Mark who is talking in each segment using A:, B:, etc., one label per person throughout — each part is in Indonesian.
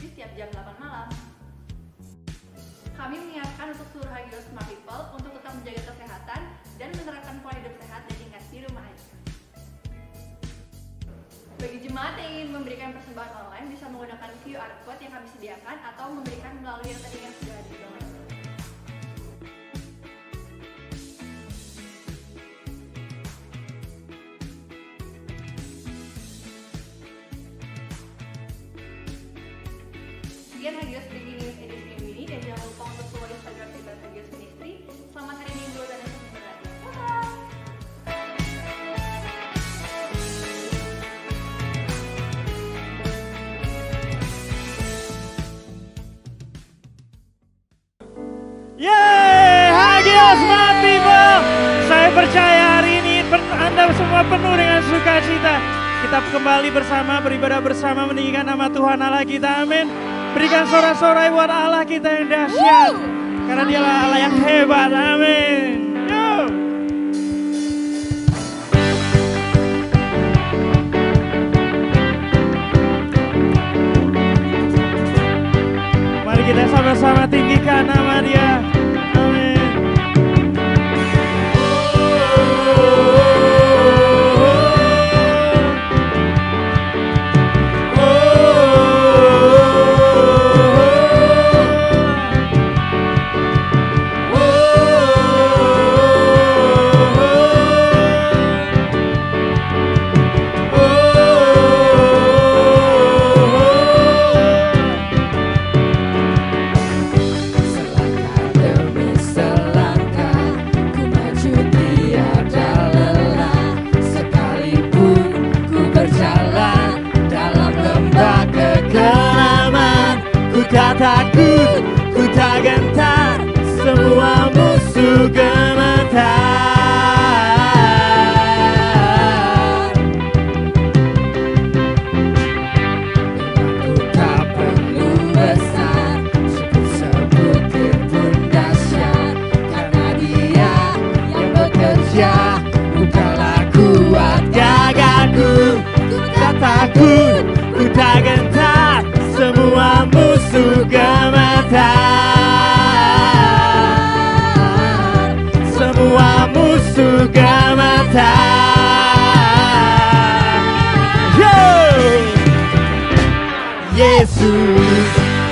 A: di setiap jam 8 malam. Kami mengingatkan untuk seluruh Hagios Smart People untuk tetap menjaga kesehatan dan menerapkan pola hidup sehat dan ingat di rumah aja. Bagi jemaat yang ingin memberikan persembahan online bisa menggunakan QR Code yang kami sediakan atau memberikan melalui yang tadi yang sudah didownload. Sekian Hagios Breaking News edisi minggu ini, dan jangan lupa untuk follow Instagram kita Hagios Ministry. Selamat hari Minggu dan sampai jumpa lagi. Bye.
B: Yeay, Hagios Smart People. Saya percaya hari ini Anda semua penuh dengan sukacita. Kita kembali bersama, beribadah bersama, meninggikan nama Tuhan Allah kita, amin. Berikan sorak-sorai buat Allah kita yang dahsyat, karena dialah Allah yang hebat, amin. Yo. Mari kita sama-sama tinggikan nama Dia. Amin. Tak takut, ku tak gentar, semua musuh gemetar. Ku tak perlu besar, cukup sebutir pun dahsyat, karena Dia yang bekerja, bukanlah kuat gagahku. Ku tak takut, ku tak gentar, semua musuh gemetar, semua musuh gemetar. Yo! Yesus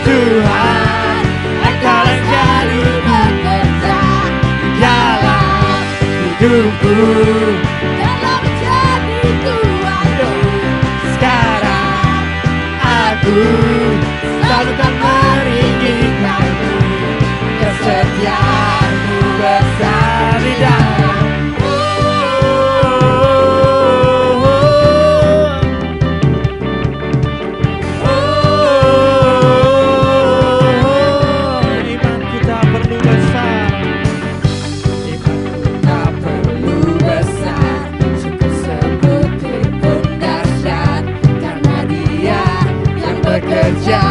B: Tuhan, Engkau yang jadi bekerja dalam hidupku, dalam menjadi Tuhanku. Sekarang aku selalu kan meninggikanmu, kesetiaanmu besar di dalam. Imanku tak perlu besar, imanku tak perlu besar, cukup sebutir pun dahsyat, karena Dia yang bekerja,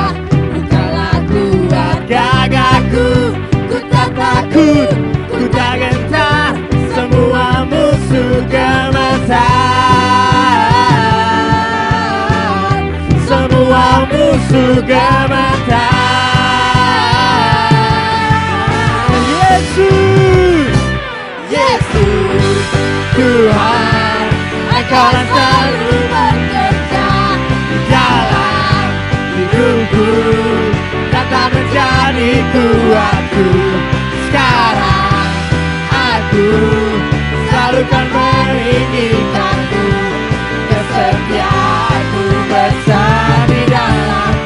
B: bukanlah kuat gagahku. Ku tak takut, ku tak gentar, semua musuh gemetar, semua musuh gemetar. Yesus, Yesus Tuhan, Engkau yang selalu bekerja dalam hidupku, datang menjadi kuatku. Sekarang aku selalu kan meninggikanmu, kesetiaanmu besar di dalam.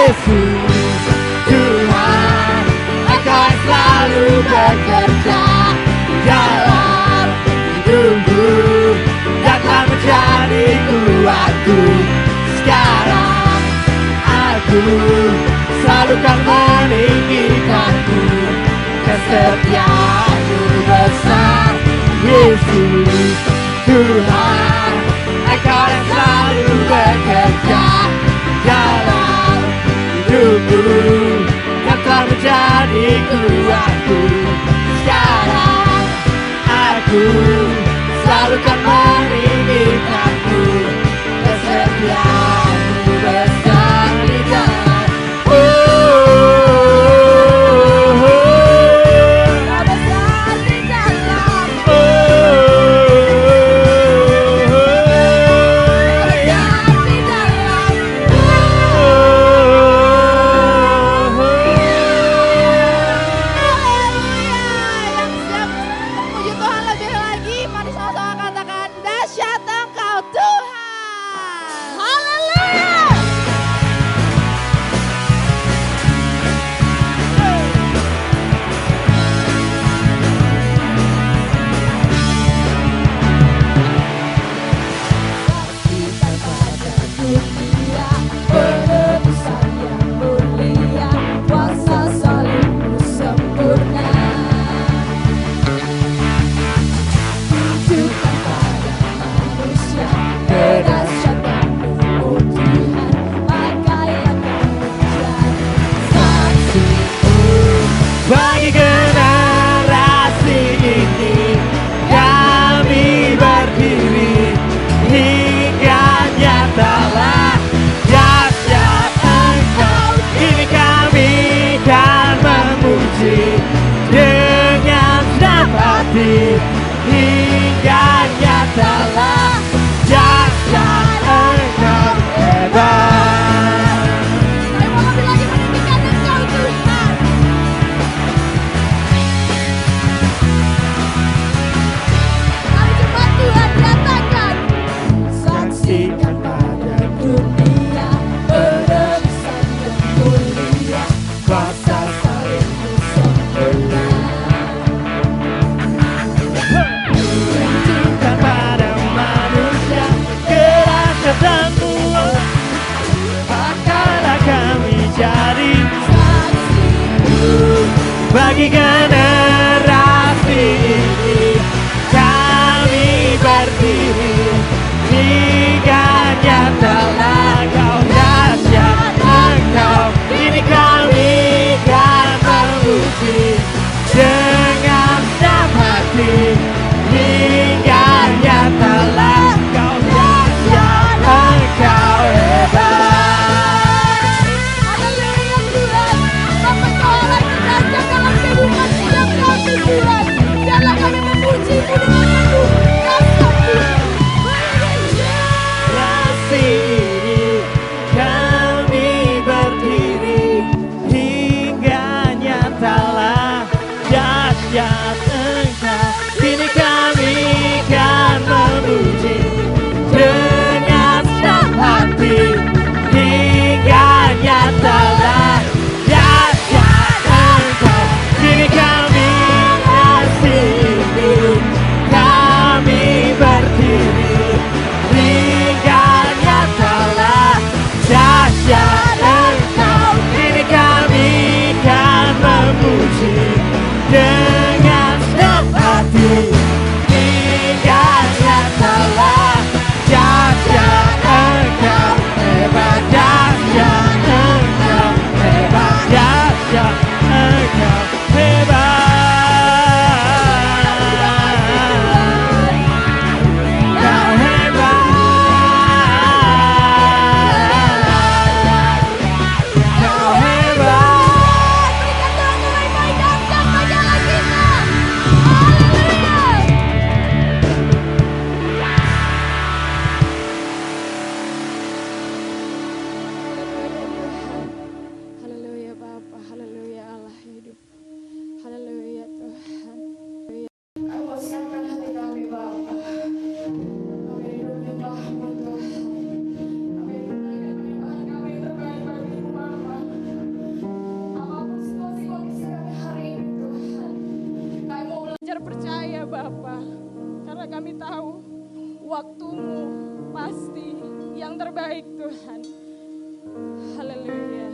B: Yesus Tuhan, Engkau selalu bekerja dalam hidupku dan telah menjadi kuatku. Sekarang aku selalu kan meninggikanmu, kesetiaan-Mu besar. Yesus Tuhan, Engkau yang selalu bekerja dalam hidupku yang telah menjadi kuatku. Sekarang aku selalu kan meninggikanmu, kesetiaan-Mu besar di dalam. Besar di dalam. Bagi generasi ini kami berdiri, hingga nyatalah dahsyat Engkau. Kini kami kan memuji dengan senang hati, hingga nyatalah dahsyat Engkau hebat.
C: Saya mau lebih lagi meninggikan Engkau Tuhan. Hari Jumat Tuhan nyatakan, saksikan pada dunia penebusan yang mulia, kuasa salib-Mu sempurna.
B: Tunjukkan pada manusia kerahasiaan-Mu, akanlah kami jadi
C: Saksi-Mu,
B: bagi generasi ini. Kami berdiri, hingga nyatalah Kau dahsyat Engkau. Ini kami kan memuji dengan senang hati, hingga nyatalah Kau dahsyat Engkau hebat.
C: haleluya Tuhan. Sampai Kau oleh kerajaan dalam kehidupan Bapa, karena kami tahu waktumu pasti yang terbaik Tuhan. Haleluya.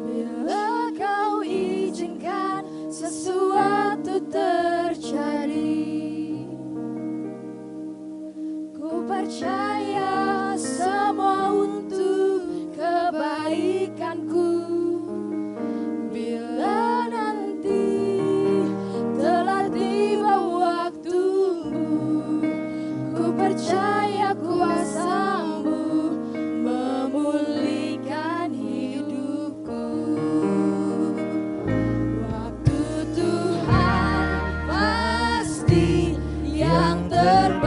C: Bila kau izinkan sesuatu terjadi, ku percaya semua untuk kebaikanku. Bila nanti telah tiba waktumu, ku percaya kuasamu memulihkan hidupku. Waktu Tuhan pasti yang terbaik,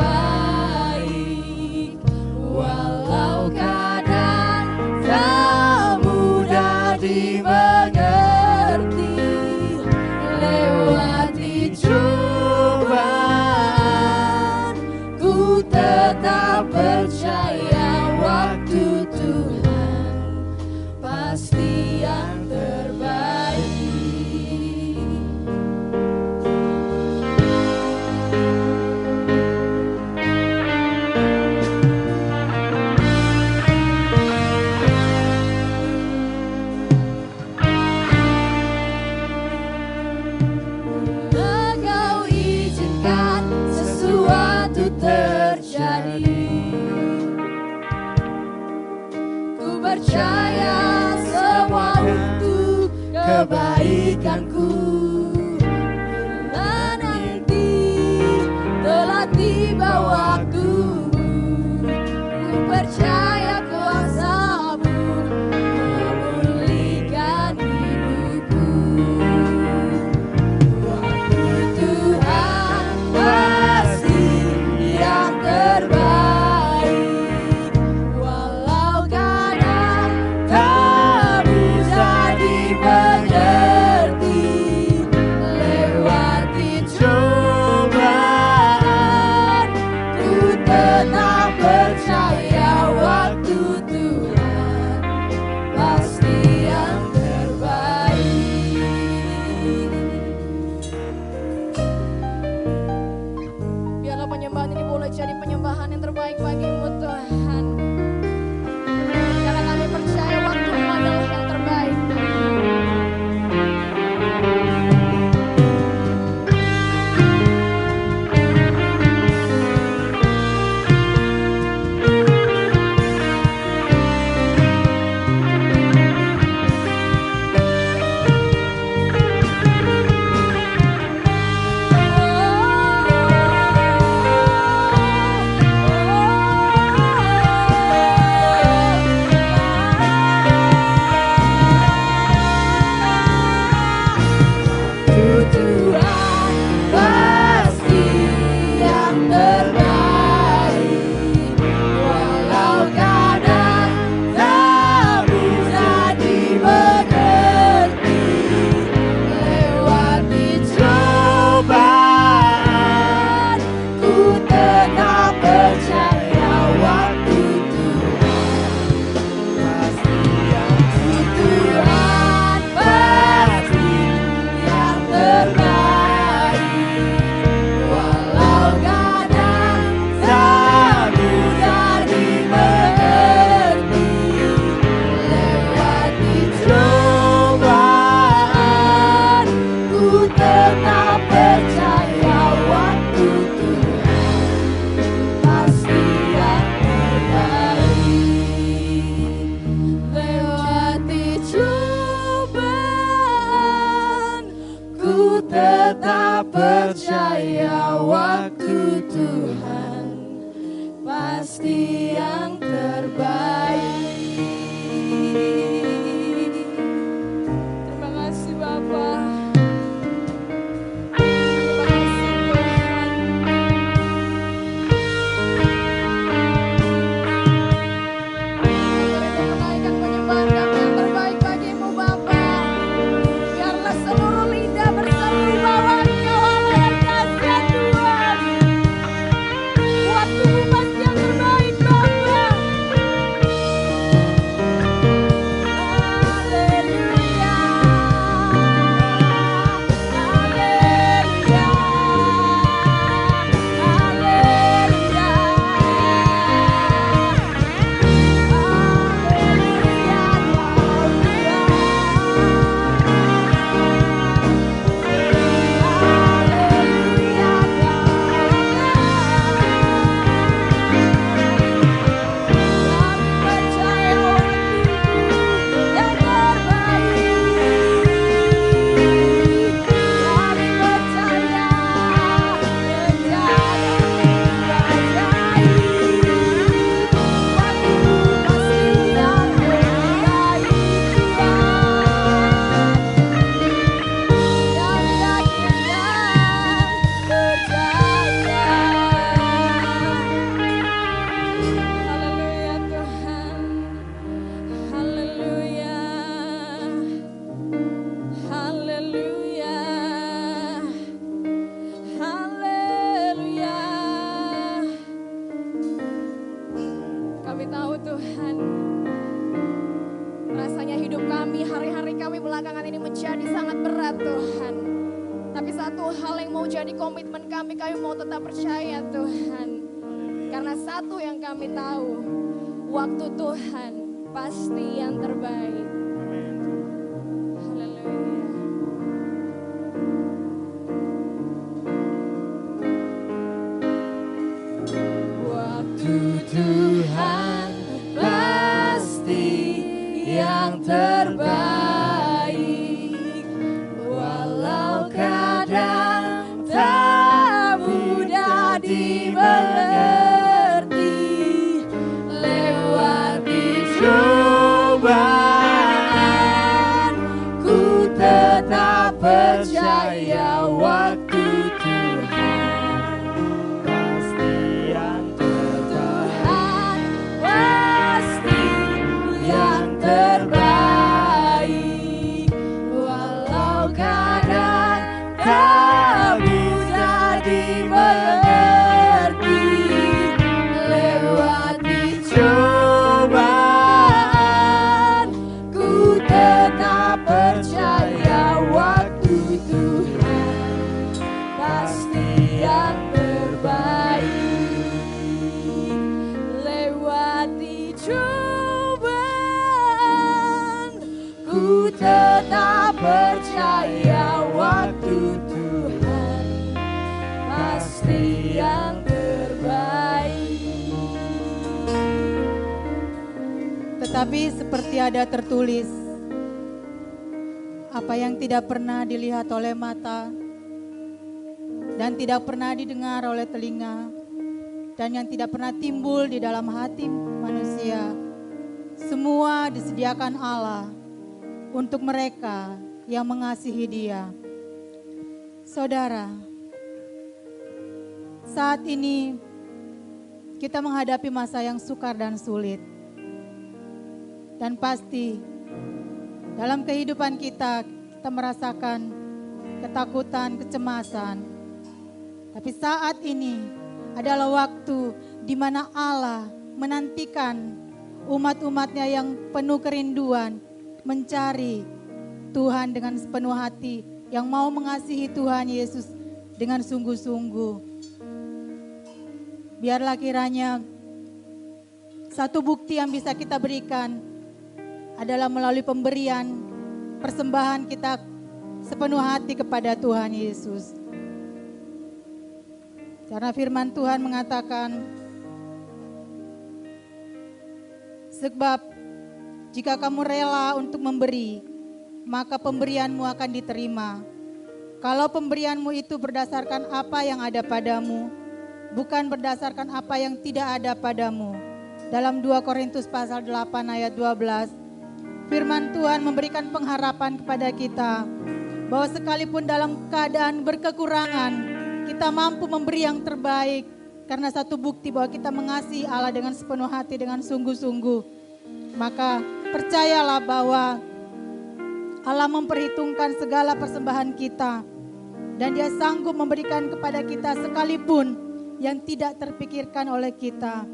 C: walau kadang tak mudah dimengerti. Lewati cobaan, ku tetap percaya waktu Tuhan pasti yang terbaik. Bila kau izinkan sesuatu terjadi, ku percaya semua untuk kebaikanku. Bila nanti telah tiba waktumu, ku percaya kuasamu memulihkan hidupku. Waktu Tuhan pasti yang terbaik, walau kadang tak bisa dimengerti. Lewati cobaan, ku tetap percaya waktu Tuhan pasti yang terbaik. Biarlah penyembahan ini boleh jadi penyembahan yang terbaik bagimu Tuhan, karena kami percaya waktumu adalah yang terbaik. Tuhan pasti yang terbaik, walau kadang tak bisa dimengerti. Lewati cobaan, ku tetap percaya waktu Tuhan pasti yang Tuhan pasti yang terbaik, walau kadang tak mudah dimengerti. Lewati cobaan, ku tetap percaya waktu Tuhan pasti yang terbaik. Lewati cobaan, ku tetap percaya waktu Tuhan pasti yang terbaik. Terima kasih Bapa. Terima kasih Tuhan. Mari kita menaikkan menjadi komitmen kami mau tetap percaya Tuhan. Karena satu yang kami tahu, waktu Tuhan pasti yang terbaik. Haleluya. Waktu Tuhan pasti yang terbaik, walau kadang tak mudah dimengerti, lewati cobaan ku tetap percaya waktu Tuhan pasti yang terbaik. Pasti yang terbaik, walau kadang tak mudah dimengerti, lewati cobaan ku tetap percaya waktu Tuhan pasti yang terbaik. Lewati cobaan ku tetap percaya waktu Tuhan pasti yang terbaik.
D: Tetapi seperti ada tertulis, apa yang tidak pernah dilihat oleh mata dan tidak pernah didengar oleh telinga dan yang tidak pernah timbul di dalam hati manusia, semua disediakan Allah untuk mereka yang mengasihi Dia. Saudara, saat ini kita menghadapi masa yang sukar dan sulit. Dan pasti dalam kehidupan kita merasakan ketakutan, kecemasan. Tapi saat ini adalah waktu di mana Allah menantikan umat-umatnya yang penuh kerinduan mencari Tuhan dengan sepenuh hati, yang mau mengasihi Tuhan Yesus dengan sungguh-sungguh. Biarlah kiranya satu bukti yang bisa kita berikan adalah melalui pemberian persembahan kita sepenuh hati kepada Tuhan Yesus. Karena firman Tuhan mengatakan, sebab jika kamu rela untuk memberi, maka pemberianmu akan diterima. Kalau pemberianmu itu berdasarkan apa yang ada padamu, bukan berdasarkan apa yang tidak ada padamu. Dalam 2 Korintus pasal 8 ayat 12, firman Tuhan memberikan pengharapan kepada kita bahwa sekalipun dalam keadaan berkekurangan, kita mampu memberi yang terbaik karena satu bukti bahwa kita mengasihi Allah dengan sepenuh hati, dengan sungguh-sungguh. Maka percayalah bahwa Allah memperhitungkan segala persembahan kita dan Dia sanggup memberikan kepada kita sekalipun yang tidak terpikirkan oleh kita.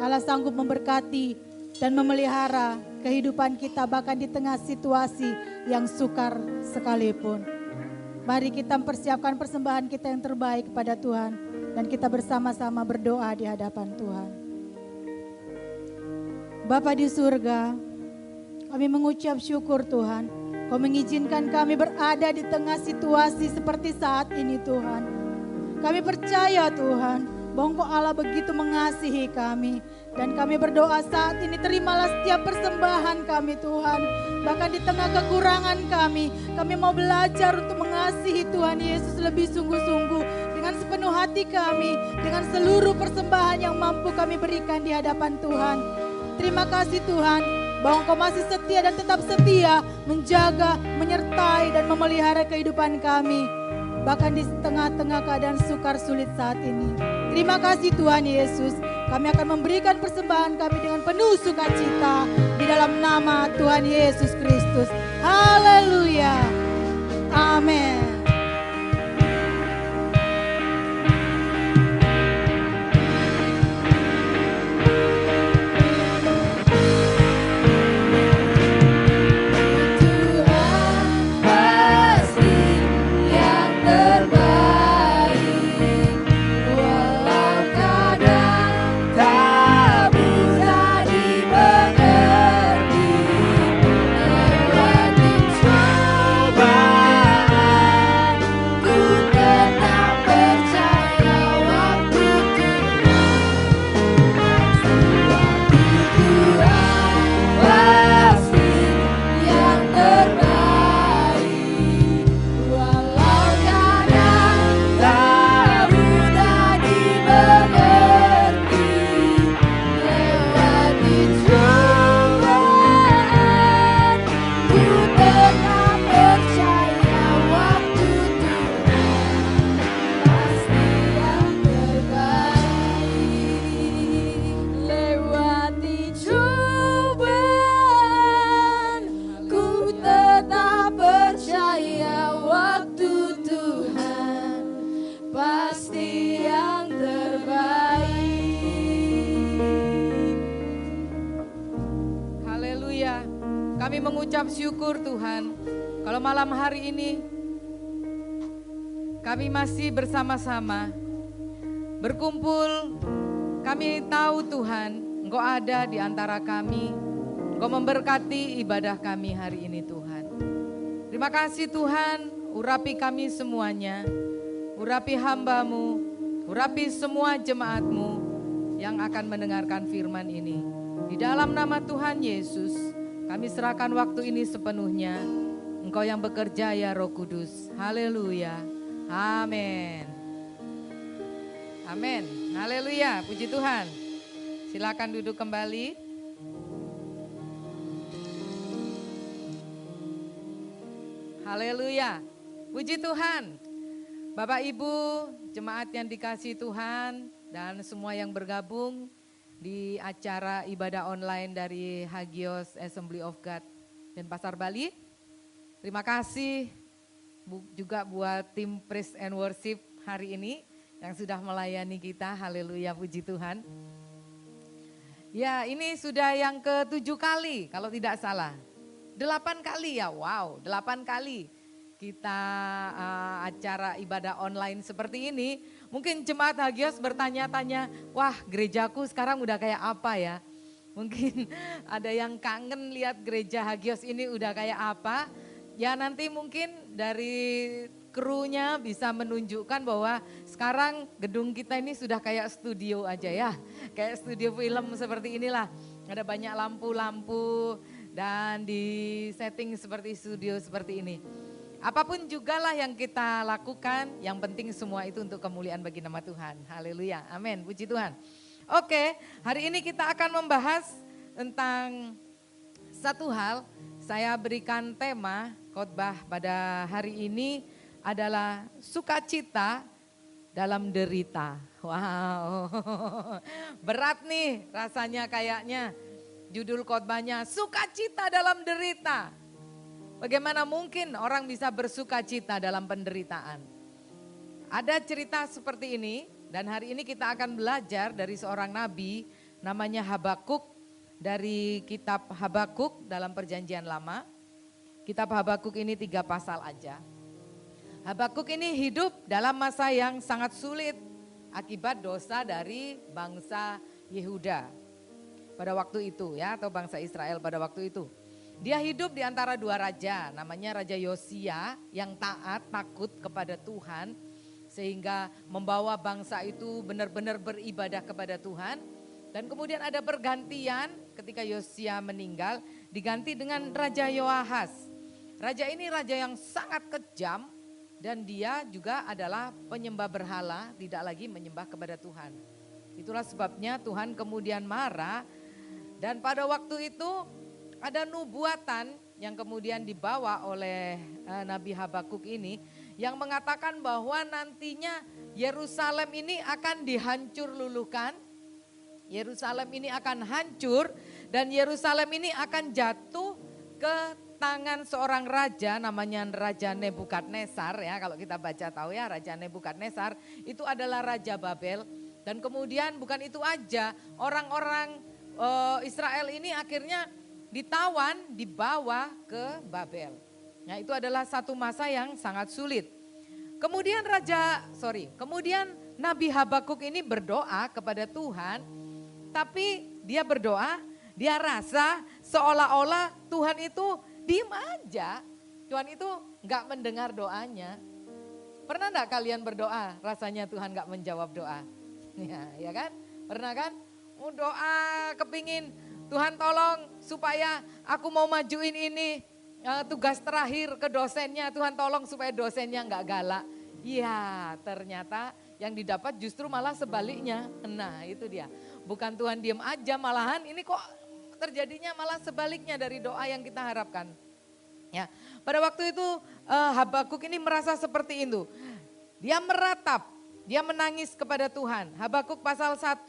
D: Allah sanggup memberkati dan memelihara kehidupan kita bahkan di tengah situasi yang sukar sekalipun. Mari kita mempersiapkan persembahan kita yang terbaik kepada Tuhan dan kita bersama-sama berdoa di hadapan Tuhan. Bapa di surga, kami mengucap syukur Tuhan, Kau mengizinkan kami berada di tengah situasi seperti saat ini Tuhan. Kami percaya Tuhan, bahwa Engkau Allah begitu mengasihi kami. Dan kami berdoa saat ini, terimalah setiap persembahan kami Tuhan. Bahkan di tengah kekurangan kami mau belajar untuk mengasihi Tuhan Yesus lebih sungguh-sungguh. Dengan sepenuh hati kami, dengan seluruh persembahan yang mampu kami berikan di hadapan Tuhan. Terima kasih Tuhan, bahwa Engkau masih setia dan tetap setia menjaga, menyertai dan memelihara kehidupan kami. Bahkan di tengah-tengah keadaan sukar sulit saat ini. Terima kasih Tuhan Yesus. Kami akan memberikan persembahan kami dengan penuh sukacita di dalam nama Tuhan Yesus Kristus. Haleluya. Amin.
C: Tuhan pasti yang terbaik.
E: kami mengucap syukur Tuhan, kalau malam hari ini kami masih bersama-sama berkumpul. Kami tahu Tuhan, Engkau ada di antara kami. Engkau memberkati ibadah kami hari ini Tuhan. Terima kasih Tuhan, urapi kami semuanya. Urapi hamba-Mu, urapi semua jemaat-Mu yang akan mendengarkan firman ini. Di dalam nama Tuhan Yesus, kami serahkan waktu ini sepenuhnya. Engkau yang bekerja ya Roh Kudus. Haleluya. Amin. Amin. Haleluya. Puji Tuhan. Silakan duduk kembali. Haleluya. Puji Tuhan. Bapak Ibu, jemaat yang dikasihi Tuhan dan semua yang bergabung di acara ibadah online dari Hagios Assembly of God dan Pasar Bali. Terima kasih juga buat tim Praise and Worship hari ini yang sudah melayani kita. Haleluya, puji Tuhan. Ya, ini sudah yang ke-7 kali kalau tidak salah. 8 kali ya, wow, 8 kali kita acara ibadah online seperti ini. Mungkin jemaat Hagios bertanya-tanya, wah gerejaku sekarang udah kayak apa ya? Mungkin ada yang kangen lihat gereja Hagios ini udah kayak apa. Ya nanti mungkin dari krunya bisa menunjukkan bahwa sekarang gedung kita ini sudah kayak studio aja ya. Kayak studio film seperti inilah. Ada banyak lampu-lampu dan di setting seperti studio seperti ini. Apapun juga lah yang kita lakukan, yang penting semua itu untuk kemuliaan bagi nama Tuhan. Haleluya, amin, puji Tuhan. Oke, hari ini kita akan membahas tentang satu hal. Saya berikan tema khotbah pada hari ini adalah sukacita dalam derita. Wow, berat nih rasanya kayaknya. Judul khotbahnya sukacita dalam derita. Bagaimana mungkin orang bisa bersukacita dalam penderitaan? Ada cerita seperti ini dan hari ini kita akan belajar dari seorang nabi namanya Habakuk dari kitab Habakuk dalam perjanjian lama. Kitab Habakuk ini 3 pasal aja. Habakuk ini hidup dalam masa yang sangat sulit akibat dosa dari bangsa Yehuda pada waktu itu ya, atau bangsa Israel pada waktu itu. Dia hidup di antara 2 raja, namanya Raja Yosia yang taat, takut kepada Tuhan. Sehingga membawa bangsa itu benar-benar beribadah kepada Tuhan. Dan kemudian ada pergantian ketika Yosia meninggal, diganti dengan Raja Yoahas. Raja ini raja yang sangat kejam dan dia juga adalah penyembah berhala, tidak lagi menyembah kepada Tuhan. Itulah sebabnya Tuhan kemudian marah dan pada waktu itu ada nubuatan yang kemudian dibawa oleh Nabi Habakuk ini yang mengatakan bahwa nantinya Yerusalem ini akan dihancur luluhkan. Yerusalem ini akan hancur dan Yerusalem ini akan jatuh ke tangan seorang raja namanya Raja Nebukadnezar ya. Kalau kita baca tahu ya, Raja Nebukadnezar itu adalah Raja Babel. Dan kemudian bukan itu aja, orang-orang Israel ini akhirnya ditawan, dibawa ke Babel. Nah itu adalah satu masa yang sangat sulit. Kemudian kemudian Nabi Habakuk ini berdoa kepada Tuhan. Tapi dia berdoa, dia rasa seolah-olah Tuhan itu diem aja. Tuhan itu gak mendengar doanya. Pernah gak kalian berdoa rasanya Tuhan gak menjawab doa? Ya kan? Pernah kan? Mau doa kepingin Tuhan tolong supaya aku mau majuin ini tugas terakhir ke dosennya. Tuhan tolong supaya dosennya gak galak. Ya ternyata yang didapat justru malah sebaliknya. Nah itu dia. Bukan Tuhan diem aja, malahan ini kok terjadinya malah sebaliknya dari doa yang kita harapkan. Ya, pada waktu itu Habakuk ini merasa seperti itu. Dia meratap, dia menangis kepada Tuhan. Habakuk pasal 1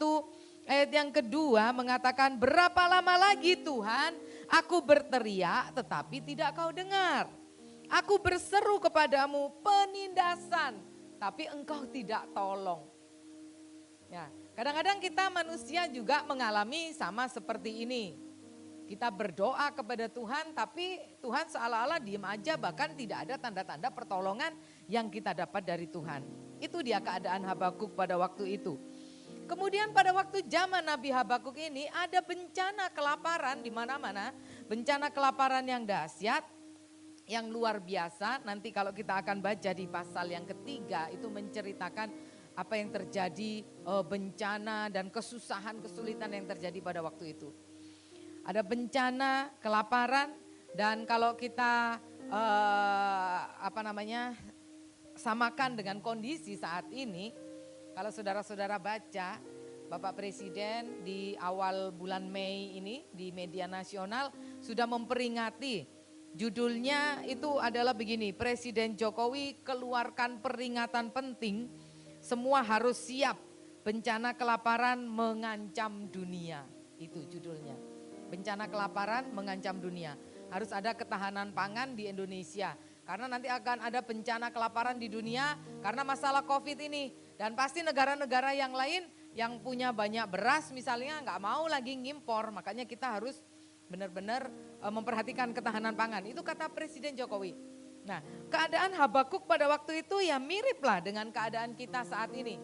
E: ayat yang kedua mengatakan, berapa lama lagi Tuhan aku berteriak tetapi tidak kau dengar. Aku berseru kepadamu penindasan tapi engkau tidak tolong. Ya, kadang-kadang kita manusia juga mengalami sama seperti ini. Kita berdoa kepada Tuhan tapi Tuhan seolah-olah diem aja, bahkan tidak ada tanda-tanda pertolongan yang kita dapat dari Tuhan. Itu dia keadaan Habakuk pada waktu itu. Kemudian pada waktu zaman Nabi Habakuk ini ada bencana kelaparan di mana-mana. Bencana kelaparan yang dahsyat, yang luar biasa. Nanti kalau kita akan baca di pasal yang ketiga itu menceritakan apa yang terjadi, bencana dan kesusahan, kesulitan yang terjadi pada waktu itu. Ada bencana, kelaparan, dan kalau kita samakan dengan kondisi saat ini, kalau saudara-saudara baca, Bapak Presiden di awal bulan Mei ini di media nasional sudah memperingati, judulnya itu adalah begini, Presiden Jokowi keluarkan peringatan penting, semua harus siap, bencana kelaparan mengancam dunia, itu judulnya. Bencana kelaparan mengancam dunia. Harus ada ketahanan pangan di Indonesia. Karena nanti akan ada bencana kelaparan di dunia karena masalah COVID ini. Dan pasti negara-negara yang lain yang punya banyak beras misalnya nggak mau lagi ngimpor. Makanya kita harus benar-benar memperhatikan ketahanan pangan. Itu kata Presiden Jokowi. Nah, keadaan Habakuk pada waktu itu ya miriplah dengan keadaan kita saat ini.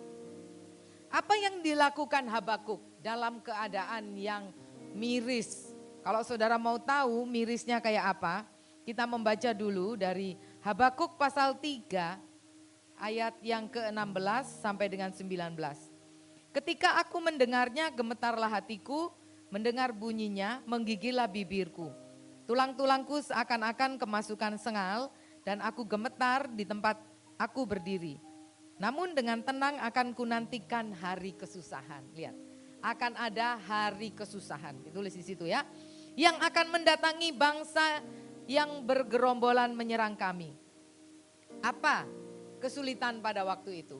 E: Apa yang dilakukan Habakuk dalam keadaan yang miris? Kalau saudara mau tahu mirisnya kayak apa, kita membaca dulu dari Habakuk pasal 3 ayat yang ke-16 sampai dengan 19. Ketika aku mendengarnya gemetarlah hatiku, mendengar bunyinya menggigillah bibirku. Tulang-tulangku seakan-akan kemasukan sengal dan aku gemetar di tempat aku berdiri. Namun dengan tenang akan kunantikan hari kesusahan. Lihat, akan ada hari kesusahan. Ditulis di situ ya. Yang akan mendatangi bangsa yang bergerombolan menyerang kami. Apa kesulitan pada waktu itu?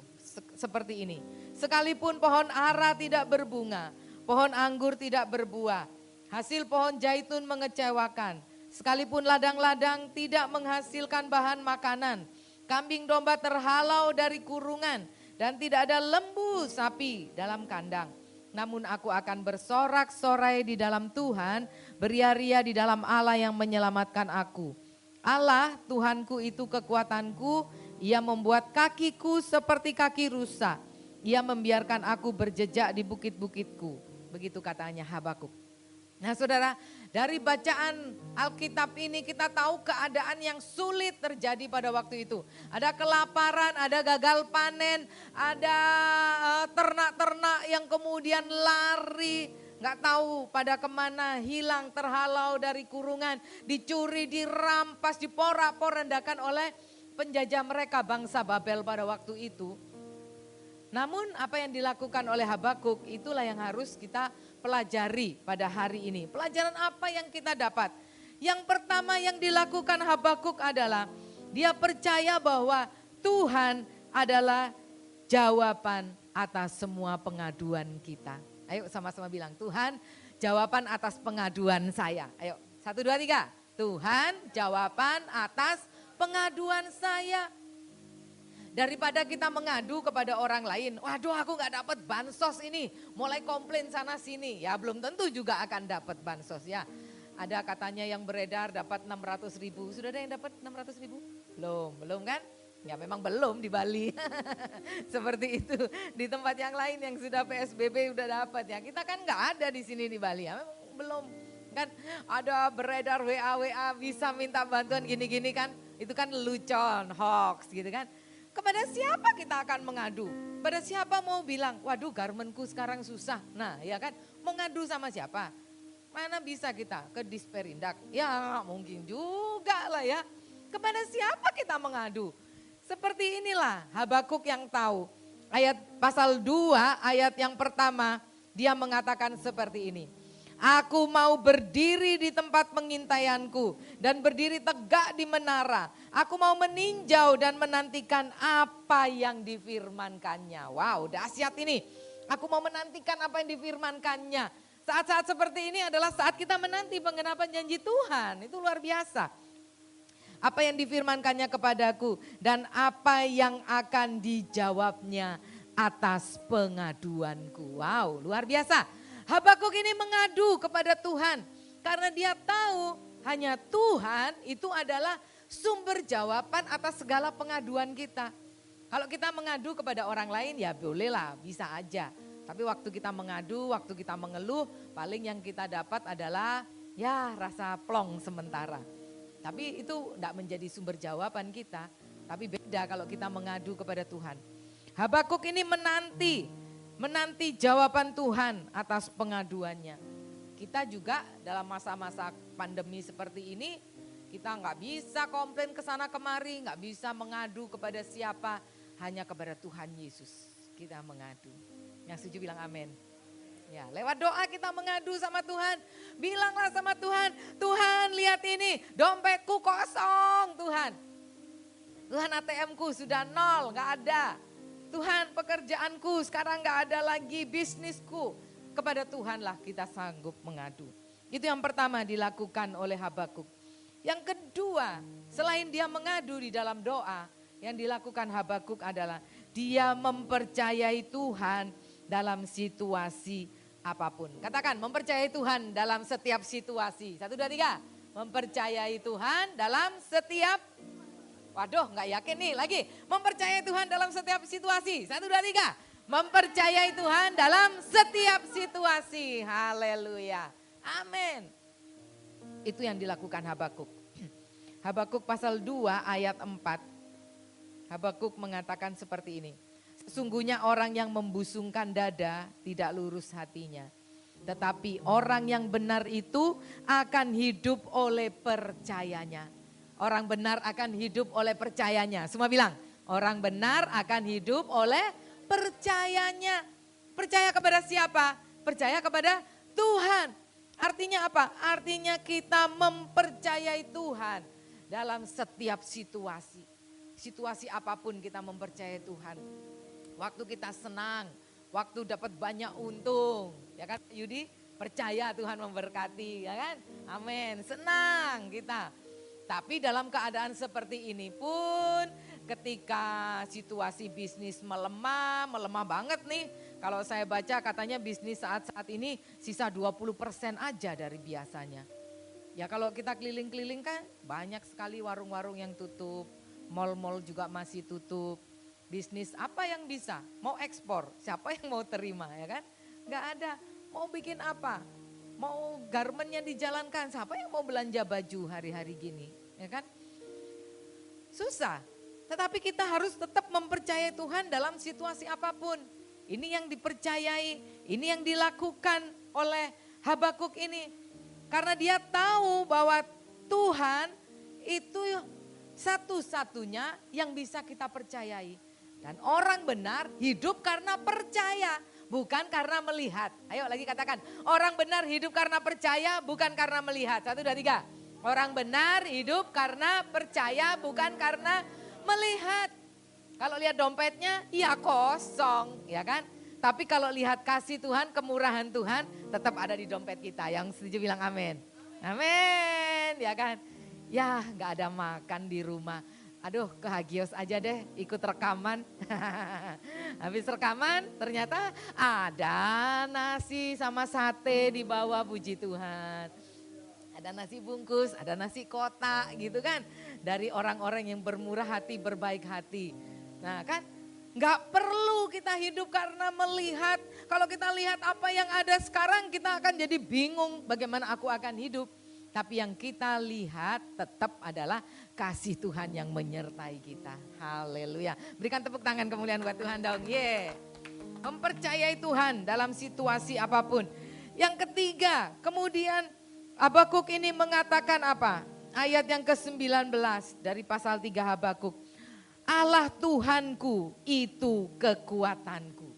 E: Seperti ini. Sekalipun pohon ara tidak berbunga, pohon anggur tidak berbuah, hasil pohon zaitun mengecewakan. Sekalipun ladang-ladang tidak menghasilkan bahan makanan, kambing domba terhalau dari kurungan, dan tidak ada lembu sapi dalam kandang. Namun aku akan bersorak-sorai di dalam Tuhan, beria-ria di dalam Allah yang menyelamatkan aku. Allah Tuhanku itu kekuatanku, Ia membuat kakiku seperti kaki rusa. Ia membiarkan aku berjejak di bukit-bukitku. Begitu katanya Habakuk. Nah saudara, dari bacaan Alkitab ini kita tahu keadaan yang sulit terjadi pada waktu itu. Ada kelaparan, ada gagal panen, ada ternak-ternak yang kemudian lari, nggak tahu pada kemana, hilang, terhalau dari kurungan, dicuri, dirampas, diporak-porandakan oleh penjajah mereka bangsa Babel pada waktu itu. Namun apa yang dilakukan oleh Habakuk itulah yang harus kita pelajari pada hari ini. Pelajaran apa yang kita dapat? Yang pertama yang dilakukan Habakuk adalah dia percaya bahwa Tuhan adalah jawaban atas semua pengaduan kita. Ayo sama-sama bilang, Tuhan jawaban atas pengaduan saya. Ayo 1, 2, 3. Tuhan jawaban atas pengaduan saya. Daripada kita mengadu kepada orang lain, waduh aku gak dapat bansos ini, mulai komplain sana sini. Ya belum tentu juga akan dapat bansos ya. Ada katanya yang beredar dapat 600.000, sudah ada yang dapat 600.000? Belum kan? Ya memang belum di Bali. Seperti itu, di tempat yang lain yang sudah PSBB udah dapat ya. Kita kan gak ada di sini di Bali ya, memang belum. Kan ada beredar WA bisa minta bantuan gini-gini kan, itu kan lelucon, hoax gitu kan. Kepada siapa kita akan mengadu? Pada siapa mau bilang, waduh garmenku sekarang susah. Nah ya kan, mau ngadu sama siapa? Mana bisa kita ke Disperindak? Ya mungkin juga lah ya. Kepada siapa kita mengadu? Seperti inilah Habakuk yang tahu. Ayat pasal 2 ayat yang pertama dia mengatakan seperti ini. Aku mau berdiri di tempat pengintaianku dan berdiri tegak di menara. Aku mau meninjau dan menantikan apa yang difirmankannya. Wow, dahsyat ini. Aku mau menantikan apa yang difirmankannya. Saat-saat seperti ini adalah saat kita menanti penggenapan janji Tuhan. Itu luar biasa. Apa yang difirmankannya kepadaku dan apa yang akan dijawabnya atas pengaduanku. Wow, luar biasa. Habakuk ini mengadu kepada Tuhan. Karena dia tahu hanya Tuhan itu adalah sumber jawaban atas segala pengaduan kita. Kalau kita mengadu kepada orang lain ya bolehlah, bisa aja. Tapi waktu kita mengadu, waktu kita mengeluh, paling yang kita dapat adalah ya rasa plong sementara. Tapi itu tidak menjadi sumber jawaban kita. Tapi beda kalau kita mengadu kepada Tuhan. Habakuk ini menanti jawaban Tuhan atas pengaduannya. Kita juga dalam masa-masa pandemi seperti ini, kita nggak bisa komplain ke sana kemari, nggak bisa mengadu kepada siapa, hanya kepada Tuhan Yesus kita mengadu. Yang setuju bilang amin. Ya, lewat doa kita mengadu sama Tuhan. Bilanglah sama Tuhan, Tuhan lihat ini, dompetku kosong Tuhan. Tuhan ATM-ku sudah nol, nggak ada. Tuhan pekerjaanku sekarang nggak ada lagi, bisnisku. Kepada Tuhanlah kita sanggup mengadu. Itu yang pertama dilakukan oleh Habakuk. Yang kedua, selain dia mengadu di dalam doa, yang dilakukan Habakuk adalah dia mempercayai Tuhan dalam situasi apapun. Katakan mempercayai Tuhan dalam setiap situasi. 1, 2, 3. Mempercayai Tuhan dalam setiap, waduh nggak yakin nih lagi. Mempercayai Tuhan dalam setiap situasi. 1, 2, 3. Mempercayai Tuhan dalam setiap situasi. Haleluya. Amin. Itu yang dilakukan Habakuk. Habakuk pasal 2 ayat 4. Habakuk mengatakan seperti ini. Sesungguhnya orang yang membusungkan dada tidak lurus hatinya. Tetapi orang yang benar itu akan hidup oleh percayanya. Orang benar akan hidup oleh percayanya. Semua bilang, orang benar akan hidup oleh percayanya. Percaya kepada siapa? Percaya kepada Tuhan. Artinya apa? Artinya kita mempercayai Tuhan dalam setiap situasi. Situasi apapun kita mempercayai Tuhan. Waktu kita senang, waktu dapat banyak untung, ya kan Yudi? Percaya Tuhan memberkati, ya kan? Amin, senang kita. Tapi dalam keadaan seperti ini pun ketika situasi bisnis melemah banget nih. Kalau saya baca katanya bisnis saat ini sisa 20% aja dari biasanya. Ya kalau kita keliling-keliling kan banyak sekali warung-warung yang tutup, mal-mal juga masih tutup. Bisnis apa yang bisa? Mau ekspor, siapa yang mau terima ya kan? Gak ada, mau bikin apa? Mau garmennya dijalankan, siapa yang mau belanja baju hari-hari gini ya kan? Susah, tetapi kita harus tetap mempercayai Tuhan dalam situasi apapun. Ini yang dipercayai, ini yang dilakukan oleh Habakuk ini. Karena dia tahu bahwa Tuhan itu satu-satunya yang bisa kita percayai. Dan orang benar hidup karena percaya, bukan karena melihat. Ayo lagi katakan, orang benar hidup karena percaya, bukan karena melihat. 1, 2, 3. Orang benar hidup karena percaya, bukan karena melihat. Kalau lihat dompetnya, ya kosong, ya kan? Tapi kalau lihat kasih Tuhan, kemurahan Tuhan, tetap ada di dompet kita. Yang setuju bilang amin. Amin, ya kan? Ya gak ada makan di rumah. Aduh ke Hagios aja deh ikut rekaman. Habis rekaman ternyata ada nasi sama sate di bawah, puji Tuhan. Ada nasi bungkus, ada nasi kotak gitu kan. Dari orang-orang yang bermurah hati, berbaik hati. Nah kan gak perlu kita hidup karena melihat. Kalau kita lihat apa yang ada sekarang kita akan jadi bingung bagaimana aku akan hidup. Tapi yang kita lihat tetap adalah kasih Tuhan yang menyertai kita. Haleluya. Berikan tepuk tangan kemuliaan buat Tuhan dong. Mempercayai Tuhan dalam situasi apapun. Yang ketiga, kemudian Habakuk ini mengatakan apa? Ayat yang ke-19 dari pasal 3 Habakuk. Allah Tuhanku itu kekuatanku.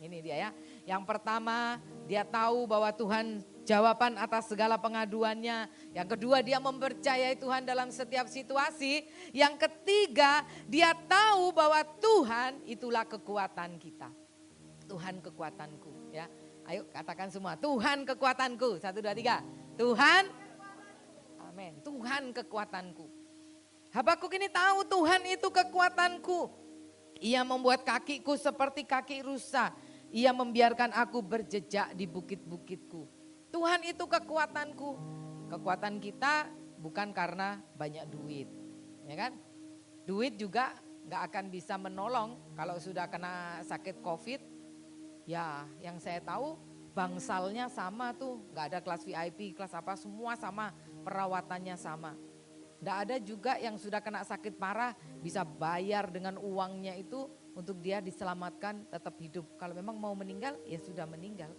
E: Ini dia ya. Yang pertama dia tahu bahwa Tuhan jawaban atas segala pengaduannya. Yang kedua dia mempercayai Tuhan dalam setiap situasi. Yang ketiga dia tahu bahwa Tuhan itulah kekuatan kita. Tuhan kekuatanku ya. Ayo katakan semua, Tuhan kekuatanku. 1, 2, 3. Tuhan, amin. Tuhan kekuatanku. Habakuk ini tahu Tuhan itu kekuatanku. Ia membuat kakiku seperti kaki rusa. Ia membiarkan aku berjejak di bukit-bukitku. Tuhan itu kekuatanku. Kekuatan kita bukan karena banyak duit, ya kan? Duit juga nggak akan bisa menolong kalau sudah kena sakit COVID. Ya, yang saya tahu bangsalnya sama tuh, nggak ada kelas VIP, kelas apa, semua sama, perawatannya sama. Nggak ada juga yang sudah kena sakit parah bisa bayar dengan uangnya itu untuk dia diselamatkan tetap hidup. Kalau memang mau meninggal, ya sudah meninggal.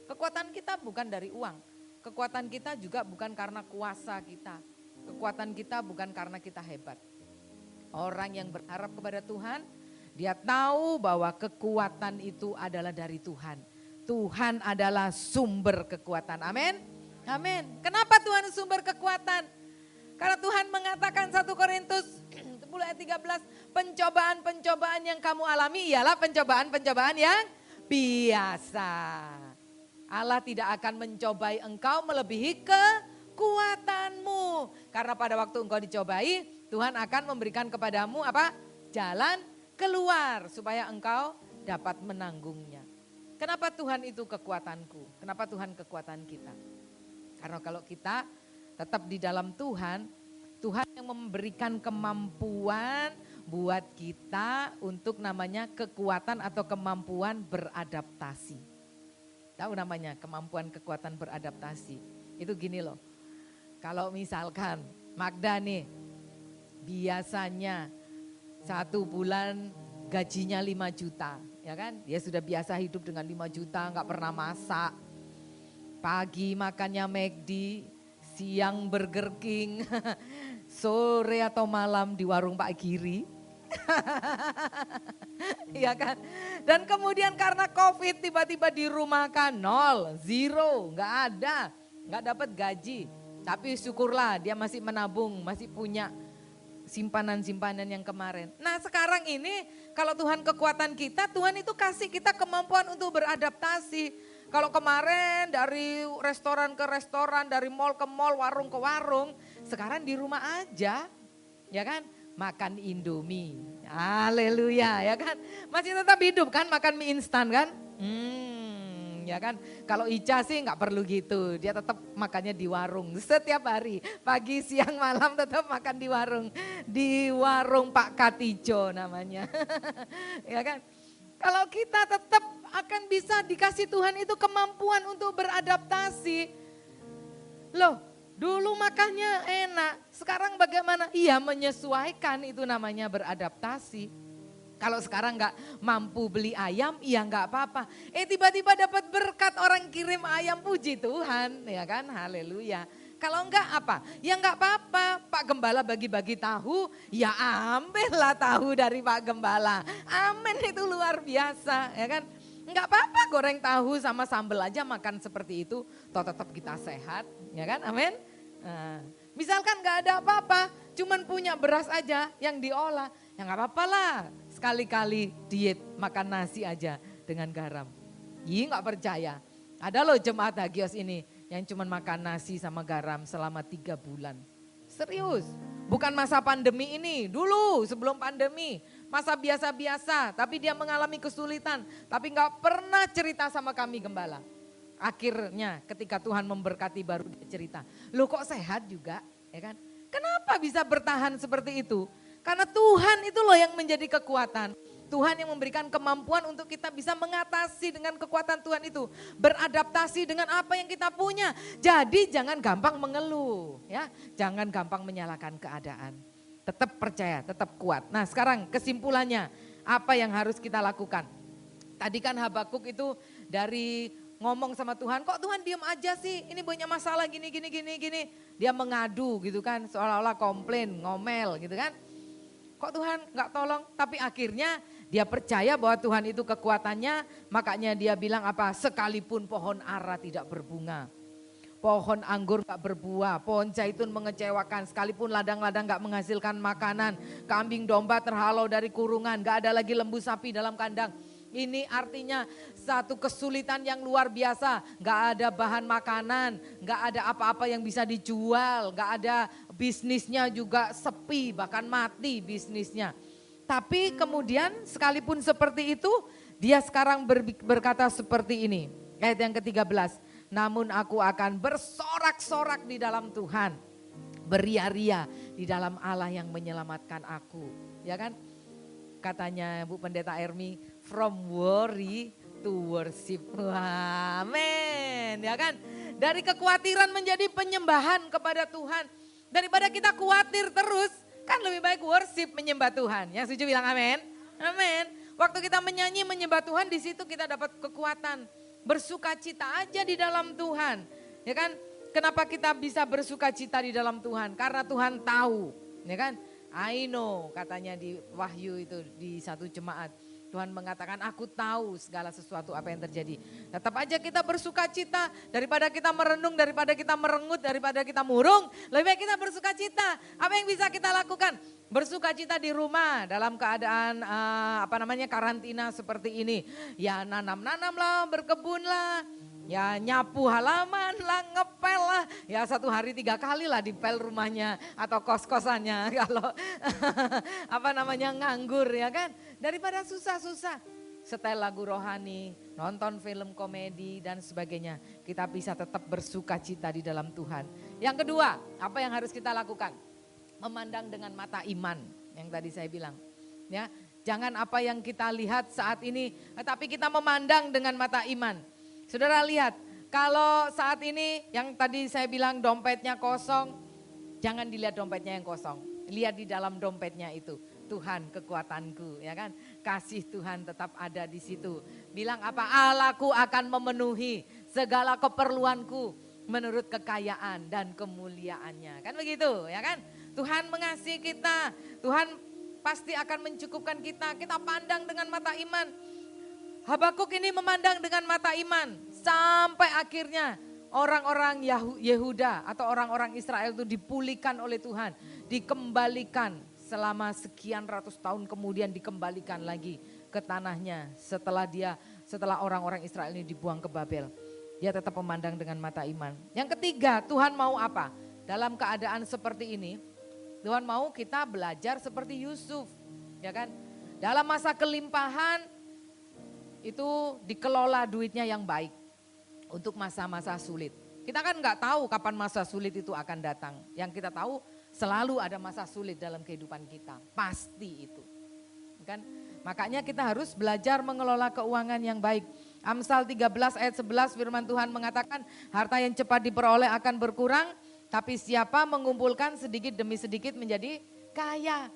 E: Kekuatan kita bukan dari uang, kekuatan kita juga bukan karena kuasa kita, kekuatan kita bukan karena kita hebat. Orang yang berharap kepada Tuhan, dia tahu bahwa kekuatan itu adalah dari Tuhan. Tuhan adalah sumber kekuatan. Amin. Amin. Kenapa Tuhan sumber kekuatan? Karena Tuhan mengatakan 1 Korintus 10 ayat 13, pencobaan-pencobaan yang kamu alami ialah pencobaan-pencobaan yang biasa. Allah tidak akan mencobai engkau melebihi kekuatanmu. Karena pada waktu engkau dicobai, Tuhan akan memberikan kepadamu apa? Jalan keluar supaya engkau dapat menanggungnya. Kenapa Tuhan itu kekuatanku? Kenapa Tuhan kekuatan kita? Karena kalau kita tetap di dalam Tuhan, Tuhan yang memberikan kemampuan buat kita untuk namanya kekuatan atau kemampuan beradaptasi. Tahu namanya kemampuan kekuatan beradaptasi. Itu gini loh, kalau misalkan Magda nih biasanya 1 bulan gajinya 5 juta, ya kan? Dia sudah biasa hidup dengan 5 juta, nggak pernah masak. Pagi makannya McD, siang Burger King, sore atau malam di warung Pak Giri. Iya kan? Dan kemudian karena COVID tiba-tiba dirumahkan, 0, 0, nggak ada, nggak dapat gaji. Tapi syukurlah dia masih menabung, masih punya simpanan-simpanan yang kemarin. Nah sekarang ini kalau Tuhan kekuatan kita, Tuhan itu kasih kita kemampuan untuk beradaptasi. Kalau kemarin dari restoran ke restoran, dari mall ke mall, warung ke warung, sekarang di rumah aja, ya kan? Makan Indomie, haleluya, ya kan? Masih tetap hidup kan, makan mie instan kan? Ya kan? Kalau Ica sih nggak perlu gitu, dia tetap makannya di warung setiap hari, pagi, siang, malam tetap makan di warung Pak Katijo namanya, ya kan? Kalau kita tetap akan bisa dikasih Tuhan itu kemampuan untuk beradaptasi. Loh, dulu makannya enak, sekarang bagaimana? Iya menyesuaikan, itu namanya beradaptasi. Kalau sekarang nggak mampu beli ayam, iya nggak apa-apa. Tiba-tiba dapat berkat orang kirim ayam, puji Tuhan, ya kan? Haleluya. Kalau enggak apa? Ya enggak apa-apa. Pak Gembala bagi-bagi tahu, ya ambillah tahu dari Pak Gembala. Amin, itu luar biasa, ya kan? Enggak apa-apa goreng tahu sama sambal aja makan seperti itu, toh tetap kita sehat, ya kan? Amin. Nah, misalkan enggak ada apa-apa, cuman punya beras aja yang diolah, ya enggak apa-apa lah. Sekali-kali diet makan nasi aja dengan garam. Ih enggak percaya. Ada loh jemaat Hagios ini yang cuma makan nasi sama garam selama 3 bulan. Serius, bukan masa pandemi ini, dulu sebelum pandemi. Masa biasa-biasa, tapi dia mengalami kesulitan. Tapi gak pernah cerita sama kami Gembala. Akhirnya ketika Tuhan memberkati baru dia cerita. Loh kok sehat juga, ya kan? Kenapa bisa bertahan seperti itu? Karena Tuhan itu loh yang menjadi kekuatan. Tuhan yang memberikan kemampuan untuk kita bisa mengatasi dengan kekuatan Tuhan itu. Beradaptasi dengan apa yang kita punya. Jadi jangan gampang mengeluh, ya. Jangan gampang menyalahkan keadaan. Tetap percaya, tetap kuat. Nah sekarang kesimpulannya, apa yang harus kita lakukan? Tadi kan Habakuk itu dari ngomong sama Tuhan, kok Tuhan diam aja sih, ini banyak masalah gini. Dia mengadu gitu kan, seolah-olah komplain, ngomel gitu kan. Kok Tuhan gak tolong, tapi akhirnya dia percaya bahwa Tuhan itu kekuatannya, makanya dia bilang apa, sekalipun pohon ara tidak berbunga, pohon anggur gak berbuah, pohon zaitun mengecewakan, sekalipun ladang-ladang gak menghasilkan makanan, kambing domba terhalau dari kurungan, gak ada lagi lembu sapi dalam kandang. Ini artinya satu kesulitan yang luar biasa, gak ada bahan makanan, gak ada apa-apa yang bisa dijual, gak ada bisnisnya juga sepi, bahkan mati bisnisnya. Tapi kemudian sekalipun seperti itu, dia sekarang berkata seperti ini, ayat yang ke-13. namun aku akan bersorak-sorak di dalam Tuhan. Beria-ria di dalam Allah yang menyelamatkan aku. Ya kan? Katanya Bu Pendeta Ermi, from worry to worship. Wah, amin. Ya kan? Dari kekhawatiran menjadi penyembahan kepada Tuhan. Daripada kita khawatir terus, kan lebih baik worship, menyembah Tuhan. Yang setuju bilang amin? Amin. Waktu kita menyanyi menyembah Tuhan, di situ kita dapat kekuatan. Bersuka cita aja di dalam Tuhan. Ya kan? Kenapa kita bisa bersuka cita di dalam Tuhan? Karena Tuhan tahu. Ya kan? I know, katanya di Wahyu itu di satu jemaat. Tuhan mengatakan aku tahu segala sesuatu apa yang terjadi. Tetap aja kita bersuka cita, daripada kita merenung, daripada kita merengut, daripada kita murung. Lebih baik kita bersuka cita. Apa yang bisa kita lakukan? Bersuka cita di rumah dalam keadaan karantina seperti ini. Ya nanam-nanam lah, berkebun lah. Ya nyapu halaman lah, ngepel lah. Ya 1 hari 3 kali lah dipel rumahnya atau kos-kosannya kalau nganggur ya kan. Daripada susah-susah. Setel lagu rohani, nonton film komedi dan sebagainya. Kita bisa tetap bersuka cita di dalam Tuhan. Yang kedua, apa yang harus kita lakukan? Memandang dengan mata iman yang tadi saya bilang. Ya, jangan apa yang kita lihat saat ini, tapi kita memandang dengan mata iman. Saudara lihat, kalau saat ini yang tadi saya bilang dompetnya kosong, jangan dilihat dompetnya yang kosong. Lihat di dalam dompetnya itu, Tuhan kekuatanku, ya kan? Kasih Tuhan tetap ada di situ. Bilang apa? Allahku akan memenuhi segala keperluanku menurut kekayaan dan kemuliaannya. Kan begitu, ya kan? Tuhan mengasihi kita, Tuhan pasti akan mencukupkan kita. Kita pandang dengan mata iman. Habakuk ini memandang dengan mata iman sampai akhirnya orang-orang Yehuda atau orang-orang Israel itu dipulihkan oleh Tuhan, dikembalikan selama sekian ratus tahun kemudian dikembalikan lagi ke tanahnya setelah orang-orang Israel ini dibuang ke Babel. Dia tetap memandang dengan mata iman. Yang ketiga, Tuhan mau apa? Dalam keadaan seperti ini, Tuhan mau kita belajar seperti Yusuf, ya kan? Dalam masa kelimpahan itu dikelola duitnya yang baik untuk masa-masa sulit. Kita kan nggak tahu kapan masa sulit itu akan datang. Yang kita tahu selalu ada masa sulit dalam kehidupan kita, pasti itu. Kan? Makanya kita harus belajar mengelola keuangan yang baik. Amsal 13 ayat 11 firman Tuhan mengatakan, harta yang cepat diperoleh akan berkurang, tapi siapa mengumpulkan sedikit demi sedikit menjadi kaya.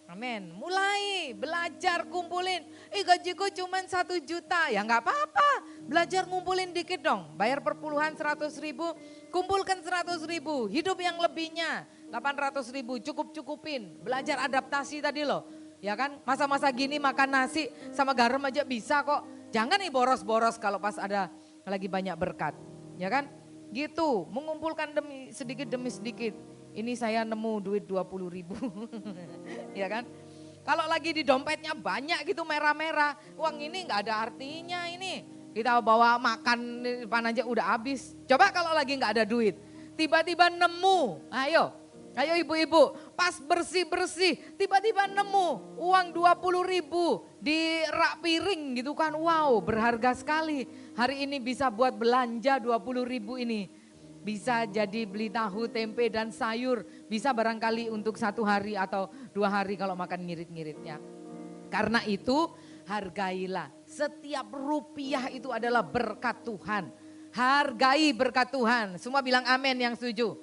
E: Amin. Mulai belajar kumpulin. Gajiku cuma 1 juta. Ya nggak apa-apa. Belajar ngumpulin dikit dong. Bayar perpuluhan 100 ribu. Kumpulkan 100 ribu. Hidup yang lebihnya 800 ribu. Cukup-cukupin. Belajar adaptasi tadi loh. Ya kan. Masa-masa gini makan nasi sama garam aja bisa kok. Jangan nih boros-boros kalau pas ada lagi banyak berkat. Ya kan. Gitu. Mengumpulkan sedikit demi sedikit. Ini saya nemu duit 20 ribu, ya kan. Kalau lagi di dompetnya banyak gitu merah-merah, uang ini nggak ada artinya ini. Kita bawa makan depan aja udah habis. Coba kalau lagi nggak ada duit, tiba-tiba nemu, ayo ibu-ibu, pas bersih-bersih, tiba-tiba nemu uang 20 ribu di rak piring gitu kan, wow berharga sekali. Hari ini bisa buat belanja 20 ribu ini. Bisa jadi beli tahu, tempe dan sayur. Bisa barangkali untuk 1 hari atau 2 hari kalau makan ngirit-ngiritnya. Karena itu hargailah. Setiap rupiah itu adalah berkat Tuhan. Hargai berkat Tuhan. Semua bilang amin yang setuju.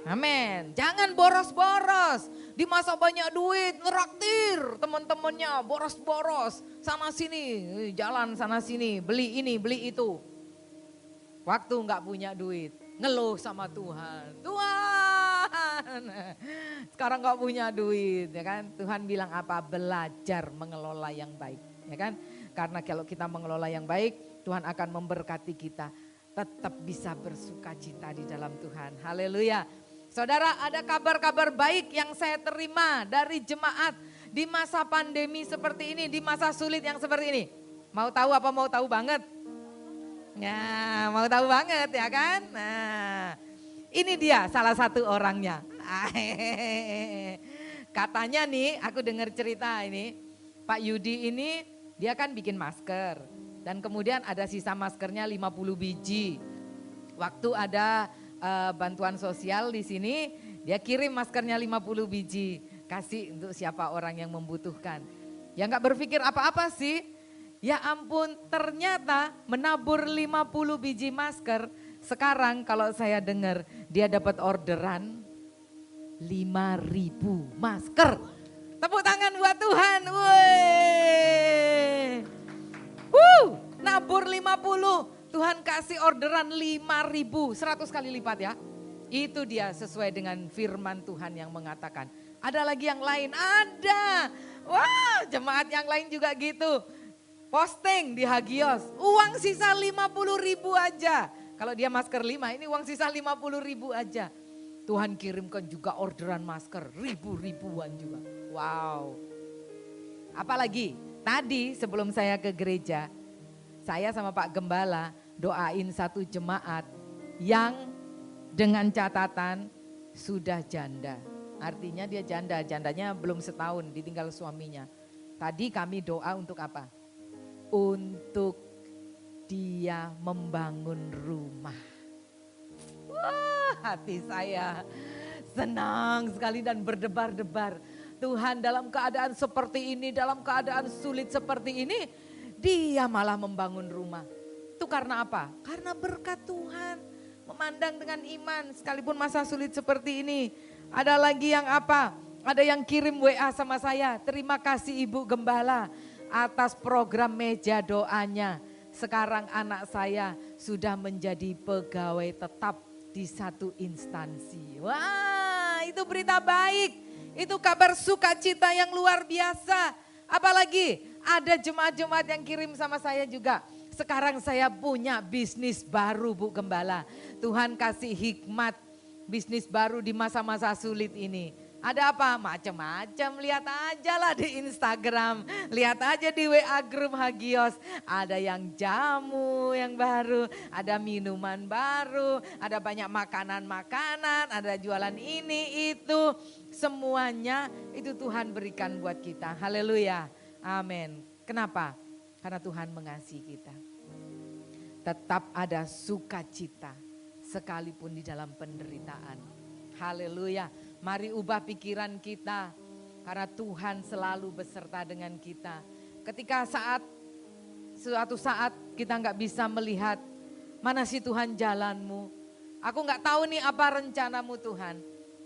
E: Amin. Jangan boros-boros. Di masa banyak duit ngeraktir teman-temannya boros-boros. Sana sini, jalan sana sini, beli ini, beli itu. Waktu nggak punya duit. Ngeluh sama Tuhan, sekarang gak punya duit ya kan. Tuhan bilang apa? Belajar mengelola yang baik ya kan. Karena kalau kita mengelola yang baik, Tuhan akan memberkati kita. Tetap bisa bersuka cita di dalam Tuhan, haleluya. Saudara, ada kabar-kabar baik yang saya terima dari jemaat di masa pandemi seperti ini, di masa sulit yang seperti ini. Mau tahu apa mau tahu banget? Ya, mau tahu banget ya kan? Nah, ini dia salah satu orangnya. Katanya nih, aku dengar cerita ini, Pak Yudi ini dia kan bikin masker. Dan kemudian ada sisa maskernya 50 biji. waktu ada bantuan sosial di sini, dia kirim maskernya 50 biji, kasih untuk siapa orang yang membutuhkan. Ya nggak berpikir apa-apa sih, ya ampun ternyata menabur 50 biji masker, sekarang kalau saya dengar dia dapat orderan 5.000 masker. Tepuk tangan buat Tuhan, woi. Nabur 50, Tuhan kasih orderan 5.000, 100 kali lipat ya. Itu dia sesuai dengan firman Tuhan yang mengatakan. Ada lagi yang lain? Ada. Wah, jemaat yang lain juga gitu. Posting di Hagios, uang sisa 50.000 aja. Kalau dia masker 5, ini uang sisa 50.000 aja. Tuhan kirimkan juga orderan masker, ribuan juga. Wow. Apalagi tadi sebelum saya ke gereja, saya sama Pak Gembala doain satu jemaat yang dengan catatan sudah janda. Artinya dia janda, jandanya belum setahun ditinggal suaminya. Tadi kami doa untuk apa? Untuk dia membangun rumah. Wah, hati saya senang sekali dan berdebar-debar. Tuhan dalam keadaan seperti ini, dalam keadaan sulit seperti ini, dia malah membangun rumah. Itu karena apa? Karena berkat Tuhan, memandang dengan iman sekalipun masa sulit seperti ini. Ada lagi yang apa? Ada yang kirim WA sama saya, terima kasih Ibu Gembala atas program meja doanya. Sekarang anak saya sudah menjadi pegawai tetap di satu instansi. Wah, itu berita baik. Itu kabar sukacita yang luar biasa. Apalagi ada jemaat-jemaat yang kirim sama saya juga. Sekarang saya punya bisnis baru Bu Gembala. Tuhan kasih hikmat bisnis baru di masa-masa sulit ini. Ada apa? Macam-macam, lihat aja lah di Instagram, lihat aja di WA grup Hagios. Ada yang jamu yang baru, ada minuman baru, ada banyak makanan-makanan, ada jualan ini, itu. Semuanya itu Tuhan berikan buat kita, haleluya, amin. Kenapa? Karena Tuhan mengasihi kita. Tetap ada sukacita sekalipun di dalam penderitaan. Haleluya. Mari ubah pikiran kita karena Tuhan selalu beserta dengan kita. Ketika suatu saat kita nggak bisa melihat mana sih Tuhan jalanmu. Aku nggak tahu nih apa rencanamu Tuhan.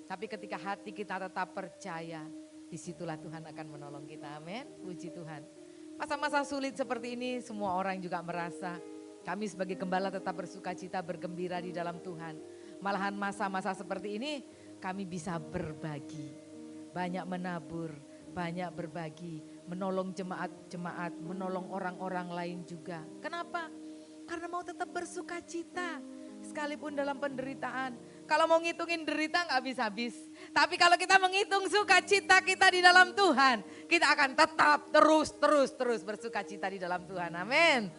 E: Tapi ketika hati kita tetap percaya, disitulah Tuhan akan menolong kita. Amin. Puji Tuhan. Masa-masa sulit seperti ini semua orang juga merasa kami sebagai gembala tetap bersukacita, bergembira di dalam Tuhan. Malahan masa-masa seperti ini kami bisa berbagi, banyak menabur, banyak berbagi, menolong jemaat-jemaat, menolong orang-orang lain juga. Kenapa? Karena mau tetap bersukacita, sekalipun dalam penderitaan. Kalau mau ngitungin derita nggak habis-habis. Tapi kalau kita menghitung sukacita kita di dalam Tuhan, kita akan tetap terus bersukacita di dalam Tuhan. Amin.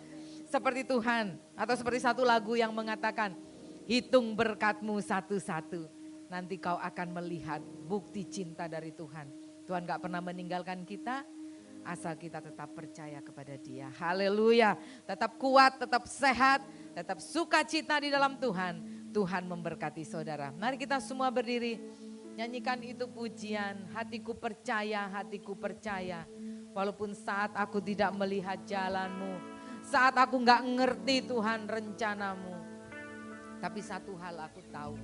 E: Seperti Tuhan, atau seperti satu lagu yang mengatakan, hitung berkatmu satu-satu. Nanti kau akan melihat bukti cinta dari Tuhan. Tuhan gak pernah meninggalkan kita, asal kita tetap percaya kepada Dia. Haleluya, tetap kuat, tetap sehat, tetap sukacita di dalam Tuhan. Tuhan memberkati saudara. Mari kita semua berdiri, nyanyikan itu pujian. Hatiku percaya. Walaupun saat aku tidak melihat jalanmu, saat aku gak ngerti Tuhan rencanamu. Tapi satu hal aku tahu,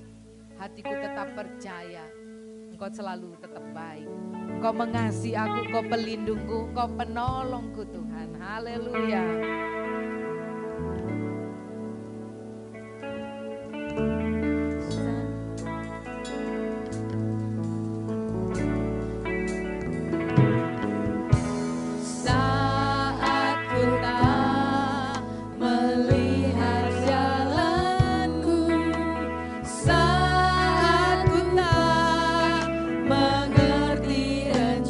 E: hatiku tetap percaya, Engkau selalu tetap baik. Engkau mengasihi aku, Engkau pelindungku, Engkau penolongku Tuhan. Haleluya.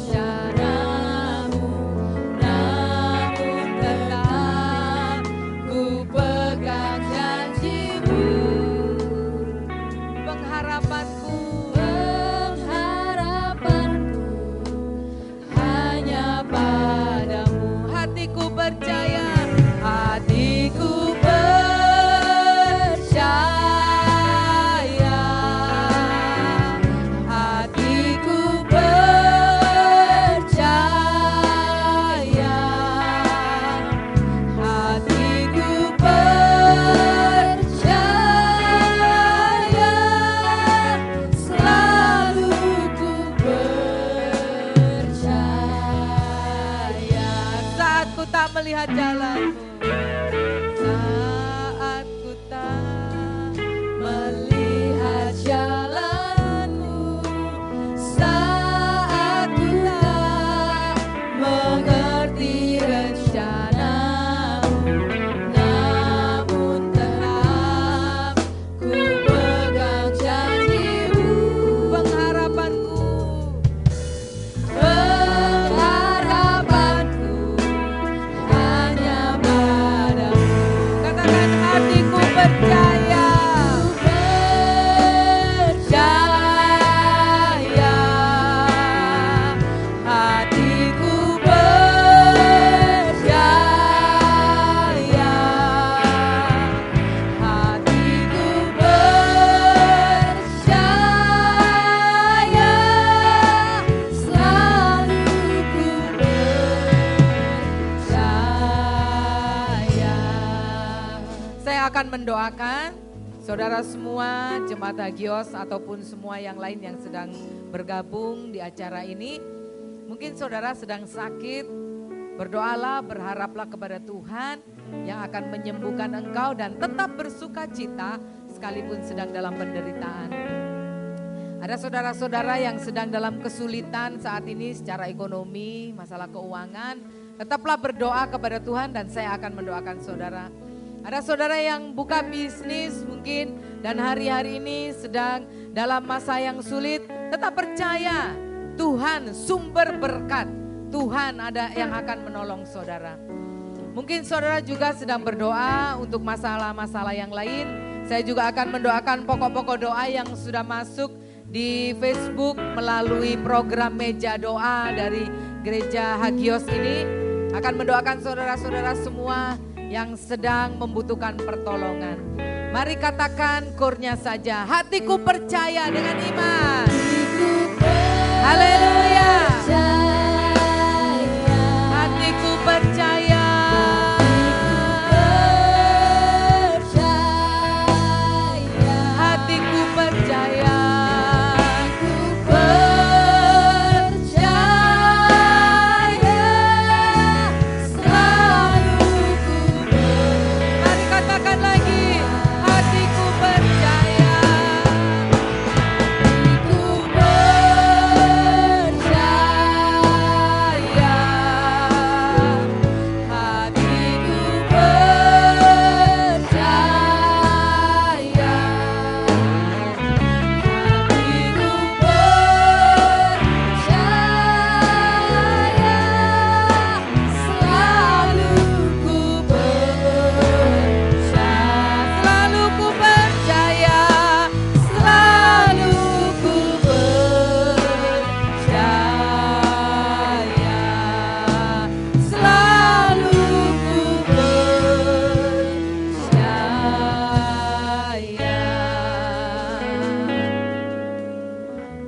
C: Rencanamu, namun tetap
E: katakan hatiku percaya. Percaya, hatiku percaya, hatiku percaya, selalu ku percaya. Saya akan mendoakan saudara semua, jemaat Hagios ataupun semua yang lain yang sedang bergabung di acara ini. Mungkin saudara sedang sakit, berdoalah, berharaplah kepada Tuhan yang akan menyembuhkan engkau dan tetap bersuka cita sekalipun sedang dalam penderitaan. Ada saudara-saudara yang sedang dalam kesulitan saat ini secara ekonomi, masalah keuangan, tetaplah berdoa kepada Tuhan dan saya akan mendoakan saudara. Ada saudara yang buka bisnis mungkin dan hari-hari ini sedang dalam masa yang sulit, tetap percaya Tuhan sumber berkat, Tuhan ada yang akan menolong saudara. Mungkin saudara juga sedang berdoa untuk masalah-masalah yang lain, saya juga akan mendoakan pokok-pokok doa yang sudah masuk di Facebook melalui program Meja Doa dari Gereja Hagios ini, akan mendoakan saudara-saudara semua yang sedang membutuhkan pertolongan. Mari katakan kurnya saja, hatiku percaya dengan iman. Haleluya. Hatiku percaya. Hatiku percaya.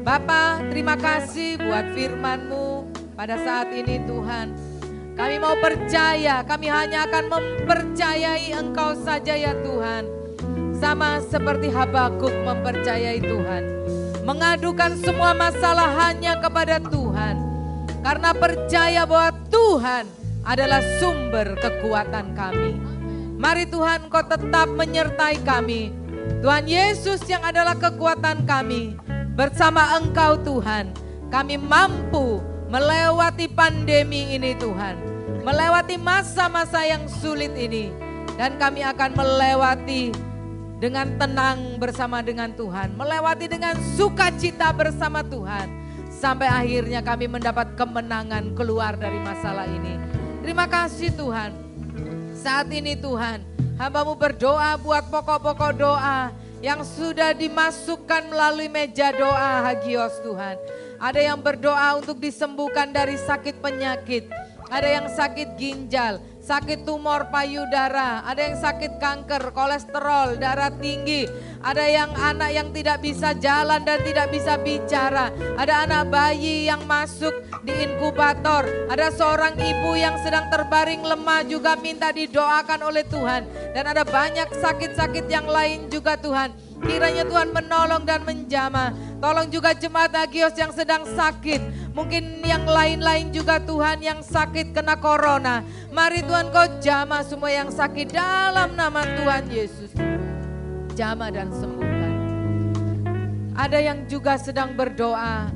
E: Bapa, terima kasih buat firman-Mu pada saat ini Tuhan. Kami mau percaya, kami hanya akan mempercayai Engkau saja ya Tuhan. Sama seperti Habakuk mempercayai Tuhan. Mengadukan semua masalah hanya kepada Tuhan. Karena percaya bahwa Tuhan adalah sumber kekuatan kami. Mari Tuhan Engkau tetap menyertai kami. Tuhan Yesus yang adalah kekuatan kami. Bersama Engkau Tuhan, kami mampu melewati pandemi ini Tuhan. Melewati masa-masa yang sulit ini. Dan kami akan melewati dengan tenang bersama dengan Tuhan. Melewati dengan sukacita bersama Tuhan. Sampai akhirnya kami mendapat kemenangan keluar dari masalah ini. Terima kasih Tuhan. Saat ini Tuhan, hamba-Mu berdoa buat pokok-pokok doa yang sudah dimasukkan melalui meja doa Hagios Tuhan. Ada yang berdoa untuk disembuhkan dari sakit penyakit. Ada yang sakit ginjal, sakit tumor payudara, ada yang sakit kanker, kolesterol, darah tinggi. Ada yang anak yang tidak bisa jalan dan tidak bisa bicara. Ada anak bayi yang masuk di inkubator. Ada seorang ibu yang sedang terbaring lemah juga minta didoakan oleh Tuhan. Dan ada banyak sakit-sakit yang lain juga Tuhan. Kiranya Tuhan menolong dan menjamah. Tolong juga jemaat Hagios yang sedang sakit. Mungkin yang lain-lain juga Tuhan yang sakit kena corona. Mari Tuhan Kau jamah semua yang sakit dalam nama Tuhan Yesus. Jamah dan sembuhkan. Ada yang juga sedang berdoa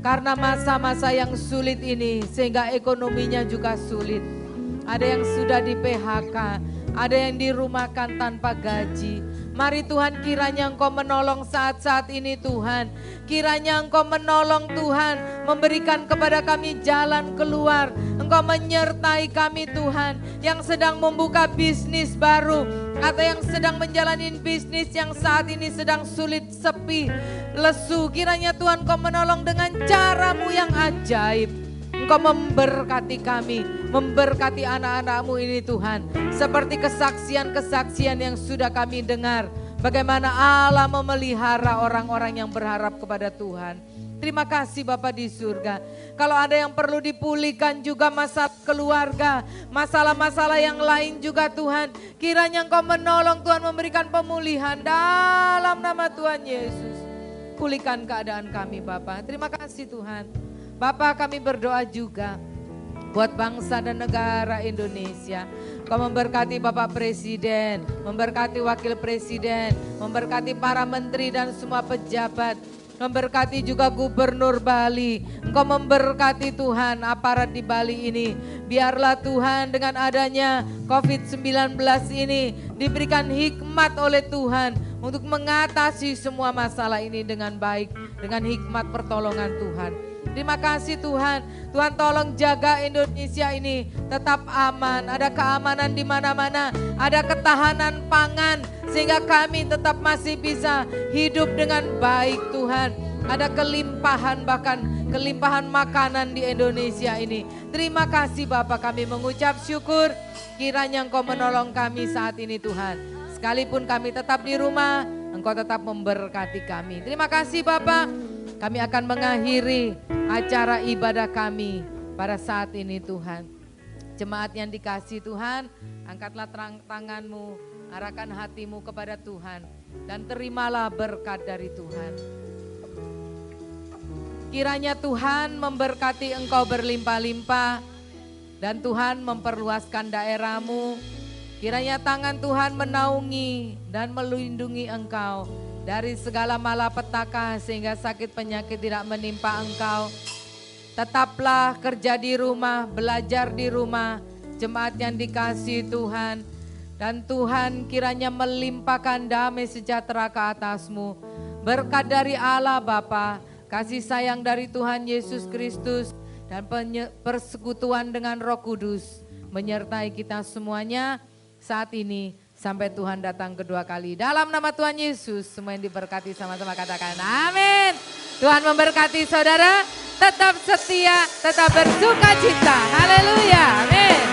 E: karena masa-masa yang sulit ini sehingga ekonominya juga sulit. Ada yang sudah di PHK, ada yang dirumahkan tanpa gaji. Mari Tuhan kiranya Engkau menolong saat-saat ini Tuhan. Kiranya Engkau menolong Tuhan, memberikan kepada kami jalan keluar. Engkau menyertai kami Tuhan yang sedang membuka bisnis baru. atau yang sedang menjalani bisnis yang saat ini sedang sulit, sepi, lesu. Kiranya Tuhan Kau menolong dengan cara-Mu yang ajaib. Engkau memberkati kami, memberkati anak-anak-Mu ini Tuhan. Seperti kesaksian-kesaksian yang sudah kami dengar. Bagaimana Allah memelihara orang-orang yang berharap kepada Tuhan. Terima kasih Bapa di surga. Kalau ada yang perlu dipulihkan juga masalah keluarga, masalah-masalah yang lain juga Tuhan. Kiranya Engkau menolong Tuhan, memberikan pemulihan dalam nama Tuhan Yesus. Pulihkan keadaan kami Bapa. Terima kasih Tuhan. Bapa, kami berdoa juga buat bangsa dan negara Indonesia. Kau memberkati Bapak Presiden, memberkati Wakil Presiden, memberkati para menteri dan semua pejabat. Memberkati juga Gubernur Bali. Engkau memberkati Tuhan aparat di Bali ini. Biarlah Tuhan dengan adanya COVID-19 ini diberikan hikmat oleh Tuhan untuk mengatasi semua masalah ini dengan baik, dengan hikmat pertolongan Tuhan. Terima kasih Tuhan. Tuhan tolong jaga Indonesia ini tetap aman. Ada keamanan di mana-mana. Ada ketahanan pangan sehingga kami tetap masih bisa hidup dengan baik Tuhan. Ada kelimpahan, bahkan kelimpahan makanan di Indonesia ini. Terima kasih Bapak, kami mengucap syukur. Kiranya Engkau menolong kami saat ini Tuhan. Sekalipun kami tetap di rumah, Engkau tetap memberkati kami. Terima kasih Bapak. Kami akan mengakhiri acara ibadah kami pada saat ini Tuhan. Jemaat yang dikasihi Tuhan, angkatlah tanganmu, arahkan hatimu kepada Tuhan. Dan terimalah berkat dari Tuhan. Kiranya Tuhan memberkati engkau berlimpah-limpah. Dan Tuhan memperluaskan daerahmu. Kiranya tangan Tuhan menaungi dan melindungi engkau dari segala malapetaka sehingga sakit penyakit tidak menimpa engkau. Tetaplah kerja di rumah, belajar di rumah, jemaat yang dikasihi Tuhan. Dan Tuhan kiranya melimpahkan damai sejahtera ke atasmu. Berkat dari Allah Bapa, kasih sayang dari Tuhan Yesus Kristus, dan persekutuan dengan Roh Kudus menyertai kita semuanya saat ini sampai Tuhan datang kedua kali. Dalam nama Tuhan Yesus, semua yang diberkati sama-sama katakan amin. Tuhan memberkati saudara, tetap setia, tetap bersuka cita. Haleluya, amin.